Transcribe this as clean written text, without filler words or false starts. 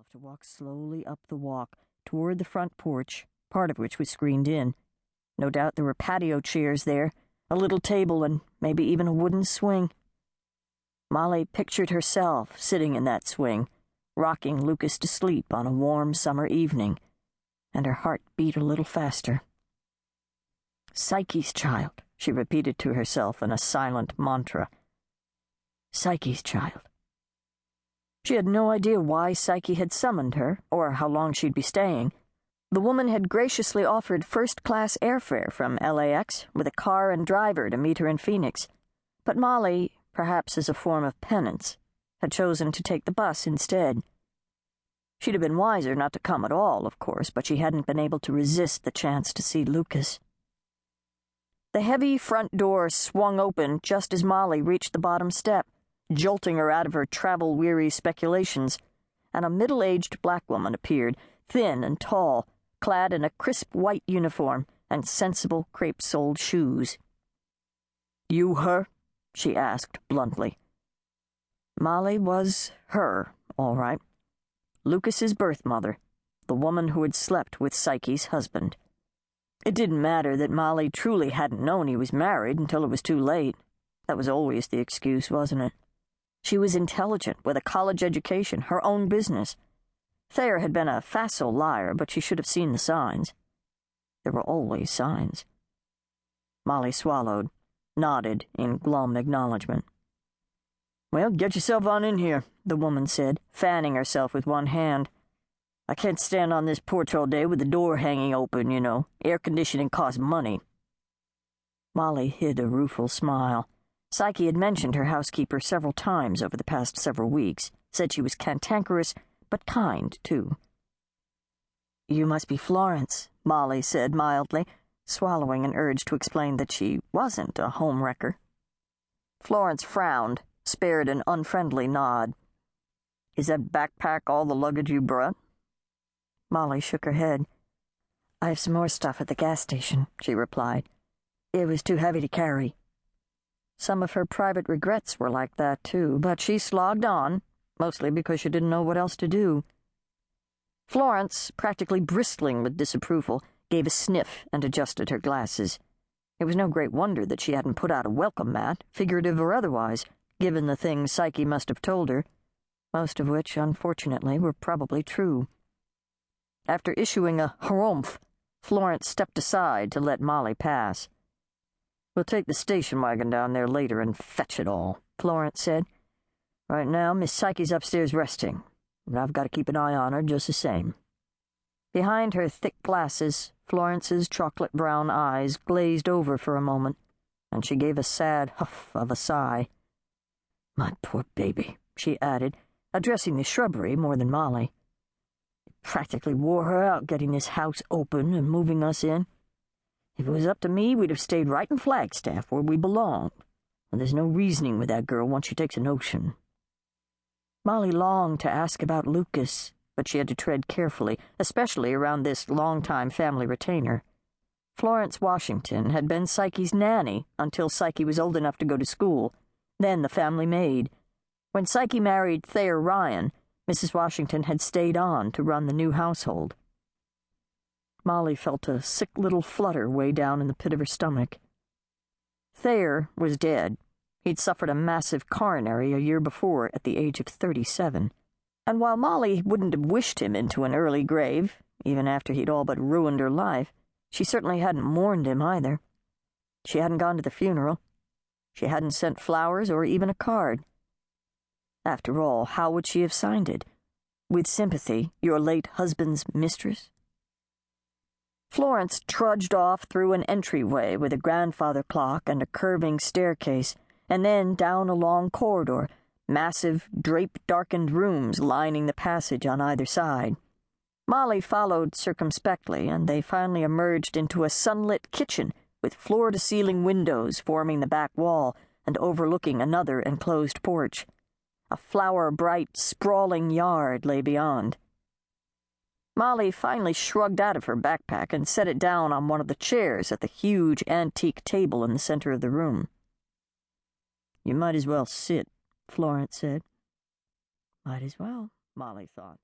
herself to walk slowly up the walk toward the front porch, part of which was screened in. No doubt there were patio chairs there, a little table, and maybe even a wooden swing. Molly pictured herself sitting in that swing, rocking Lucas to sleep on a warm summer evening, and her heart beat a little faster. Psyche's child, she repeated to herself in a silent mantra. Psyche's child. She had no idea why Psyche had summoned her, or how long she'd be staying. The woman had graciously offered first-class airfare from LAX with a car and driver to meet her in Phoenix. But Molly, perhaps as a form of penance, had chosen to take the bus instead. She'd have been wiser not to come at all, of course, but she hadn't been able to resist the chance to see Lucas. The heavy front door swung open just as Molly reached the bottom step, jolting her out of her travel-weary speculations, and a middle-aged black woman appeared, thin and tall, clad in a crisp white uniform and sensible crepe-soled shoes. "You her?" she asked bluntly. Molly was her, all right. Lucas's birth mother, the woman who had slept with Psyche's husband. It didn't matter that Molly truly hadn't known he was married until it was too late. That was always the excuse, wasn't it? She was intelligent, with a college education, her own business. Thayer had been a facile liar, but she should have seen the signs. There were always signs. Molly swallowed, nodded in glum acknowledgement. "Well, get yourself on in here," the woman said, fanning herself with one hand. "I can't stand on this porch all day with the door hanging open, you know. Air conditioning costs money." Molly hid a rueful smile. Psyche had mentioned her housekeeper several times over the past several weeks, said she was cantankerous, but kind, too. "You must be Florence," Molly said mildly, swallowing an urge to explain that she wasn't a homewrecker. Florence frowned, spared an unfriendly nod. "Is that backpack all the luggage you brought?" Molly shook her head. "I have some more stuff at the gas station," she replied. "It was too heavy to carry." Some of her private regrets were like that, too, but she slogged on, mostly because she didn't know what else to do. Florence, practically bristling with disapproval, gave a sniff and adjusted her glasses. It was no great wonder that she hadn't put out a welcome mat, figurative or otherwise, given the things Psyche must have told her, most of which, unfortunately, were probably true. After issuing a harumph, Florence stepped aside to let Molly pass. "We'll take the station wagon down there later and fetch it all," Florence said. "Right now, Miss Psyche's upstairs resting, but I've got to keep an eye on her just the same." Behind her thick glasses, Florence's chocolate-brown eyes glazed over for a moment, and she gave a sad huff of a sigh. "My poor baby," she added, addressing the shrubbery more than Molly. "It practically wore her out getting this house open and moving us in. If it was up to me, we'd have stayed right in Flagstaff, where we belonged. And there's no reasoning with that girl once she takes a notion." Molly longed to ask about Lucas, but she had to tread carefully, especially around this long-time family retainer. Florence Washington had been Psyche's nanny until Psyche was old enough to go to school, then the family maid. When Psyche married Thayer Ryan, Mrs. Washington had stayed on to run the new household. Molly felt a sick little flutter way down in the pit of her stomach. Thayer was dead. He'd suffered a massive coronary a year before at the age of 37. And while Molly wouldn't have wished him into an early grave, even after he'd all but ruined her life, she certainly hadn't mourned him either. She hadn't gone to the funeral. She hadn't sent flowers or even a card. After all, how would she have signed it? "With sympathy, your late husband's mistress?" Florence trudged off through an entryway with a grandfather clock and a curving staircase, and then down a long corridor, massive, drape-darkened rooms lining the passage on either side. Molly followed circumspectly, and they finally emerged into a sunlit kitchen with floor-to-ceiling windows forming the back wall and overlooking another enclosed porch. A flower-bright, sprawling yard lay beyond. Molly finally shrugged out of her backpack and set it down on one of the chairs at the huge antique table in the center of the room. "You might as well sit," Florence said. Might as well, Molly thought.